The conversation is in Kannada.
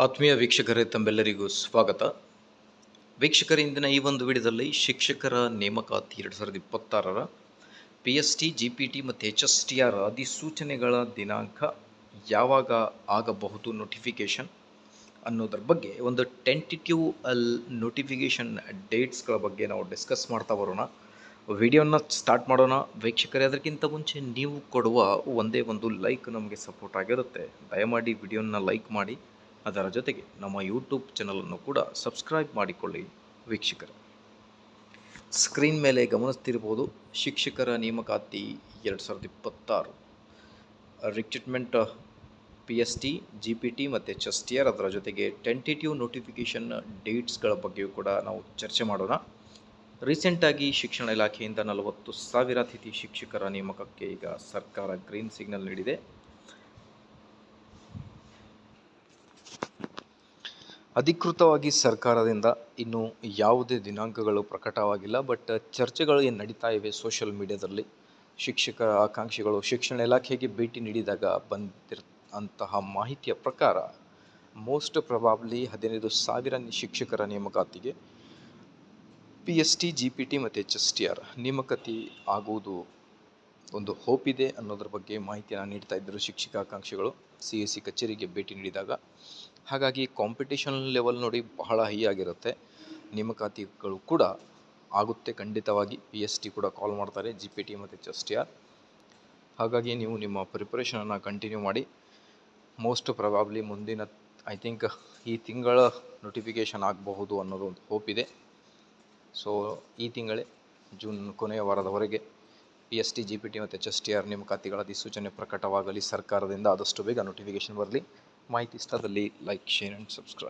ಆತ್ಮೀಯ ವೀಕ್ಷಕರೇ, ತಮ್ಮೆಲ್ಲರಿಗೂ ಸ್ವಾಗತ. ವೀಕ್ಷಕರೇ, ಇಂದಿನ ಈ ಒಂದು ವಿಡಿಯೋದಲ್ಲಿ ಶಿಕ್ಷಕರ ನೇಮಕಾತಿ 2026ರ PST, GPT ಮತ್ತು HSTR ಅಧಿಸೂಚನೆಗಳ ದಿನಾಂಕ ಯಾವಾಗ ಆಗಬಹುದು ನೋಟಿಫಿಕೇಷನ್ ಅನ್ನೋದ್ರ ಬಗ್ಗೆ ಒಂದು ಟೆಂಟಿಟಿವ್ ನೋಟಿಫಿಕೇಷನ್ ಡೇಟ್ಸ್ಗಳ ಬಗ್ಗೆ ನಾವು ಡಿಸ್ಕಸ್ ಮಾಡ್ತಾ ಬರೋಣ. ವಿಡಿಯೋನ ಸ್ಟಾರ್ಟ್ ಮಾಡೋಣ. ವೀಕ್ಷಕರೇ, ಅದಕ್ಕಿಂತ ಮುಂಚೆ ನೀವು ಕೊಡುವ ಒಂದೇ ಒಂದು ಲೈಕ್ ನಮಗೆ ಸಪೋರ್ಟ್ ಆಗಿರುತ್ತೆ. ದಯಮಾಡಿ ವಿಡಿಯೋನ ಲೈಕ್ ಮಾಡಿ, ಅದರ ಜೊತೆಗೆ ನಮ್ಮ ಯೂಟ್ಯೂಬ್ ಚಾನಲನ್ನು ಕೂಡ ಸಬ್ಸ್ಕ್ರೈಬ್ ಮಾಡಿಕೊಳ್ಳಿ. ವೀಕ್ಷಕರೇ, ಸ್ಕ್ರೀನ್ ಮೇಲೆ ಗಮನಿಸ್ತಿರ್ಬೋದು, ಶಿಕ್ಷಕರ ನೇಮಕಾತಿ 2026 ರಿಕ್ರೂಟ್ಮೆಂಟ್ PST, GPT ಮತ್ತು HSTR, ಅದರ ಜೊತೆಗೆ ಟೆಂಟೇಟಿವ್ ನೋಟಿಫಿಕೇಷನ್ ಡೇಟ್ಸ್ಗಳ ಬಗ್ಗೆಯೂ ಕೂಡ ನಾವು ಚರ್ಚೆ ಮಾಡೋಣ. ರೀಸೆಂಟಾಗಿ ಶಿಕ್ಷಣ ಇಲಾಖೆಯಿಂದ 40,000 ಅತಿಥಿ ಶಿಕ್ಷಕರ ನೇಮಕಕ್ಕೆ ಈಗ ಸರ್ಕಾರ ಗ್ರೀನ್ ಸಿಗ್ನಲ್ ನೀಡಿದೆ. ಅಧಿಕೃತವಾಗಿ ಸರ್ಕಾರದಿಂದ ಇನ್ನೂ ಯಾವುದೇ ದಿನಾಂಕಗಳು ಪ್ರಕಟವಾಗಿಲ್ಲ. ಬಟ್ ಚರ್ಚೆಗಳು ಏನು ನಡೀತಾ ಇವೆ ಸೋಷಿಯಲ್ ಮೀಡಿಯಾದಲ್ಲಿ. ಶಿಕ್ಷಕರ ಆಕಾಂಕ್ಷಿಗಳು ಶಿಕ್ಷಣ ಇಲಾಖೆಗೆ ಭೇಟಿ ನೀಡಿದಾಗ ಬಂದಿರುವಂತಹ ಮಾಹಿತಿಯ ಪ್ರಕಾರ ಮೋಸ್ಟ್ ಪ್ರೊಬಾಬ್ಲಿ 15,000 ಶಿಕ್ಷಕರ ನೇಮಕಾತಿಗೆ PST, GPT ಮತ್ತು HSTR ನೇಮಕಾತಿ ಆಗುವುದು ಒಂದು ಹೋಪ್ ಇದೆ ಅನ್ನೋದ್ರ ಬಗ್ಗೆ ಮಾಹಿತಿಯನ್ನು ನೀಡ್ತಾ ಇದ್ದರು ಶಿಕ್ಷಕ ಆಕಾಂಕ್ಷಿಗಳು CSE ಕಚೇರಿಗೆ ಭೇಟಿ ನೀಡಿದಾಗ. ಹಾಗಾಗಿ ಕಾಂಪಿಟೇಷನ್ ಲೆವೆಲ್ ನೋಡಿ ಬಹಳ ಹೈ ಆಗಿರುತ್ತೆ. ನೇಮಕಾತಿಗಳು ಕೂಡ ಆಗುತ್ತೆ ಖಂಡಿತವಾಗಿ. PST ಕೂಡ ಕಾಲ್ ಮಾಡ್ತಾರೆ, GPT ಮತ್ತು HSTR. ಹಾಗಾಗಿ ನೀವು ನಿಮ್ಮ ಪ್ರಿಪ್ರೇಷನನ್ನು ಕಂಟಿನ್ಯೂ ಮಾಡಿ. ಮೋಸ್ಟ್ ಪ್ರೊಬಾಬ್ಲಿ ಮುಂದಿನ ಐ ಥಿಂಕ್ ಈ ತಿಂಗಳ ನೋಟಿಫಿಕೇಷನ್ ಆಗಬಹುದು ಅನ್ನೋದು ಒಂದು ಹೋಪ್ ಇದೆ. ಸೊ ಈ ತಿಂಗಳೇ ಜೂನ್ ಕೊನೆಯ ವಾರದವರೆಗೆ PST, GPT ಮತ್ತು HSTR ನೇಮಕಾತಿಗಳ ಅಧಿಸೂಚನೆ ಪ್ರಕಟವಾಗಲಿ ಸರ್ಕಾರದಿಂದ. ಆದಷ್ಟು ಬೇಗ ನೋಟಿಫಿಕೇಷನ್ ಬರಲಿ. ಮಾಹಿತಿ ಇಷ್ಟದಲ್ಲಿ ಲೈಕ್, ಶೇರ್ ಆ್ಯಂಡ್ ಸಬ್ಸ್ಕ್ರೈಬ್.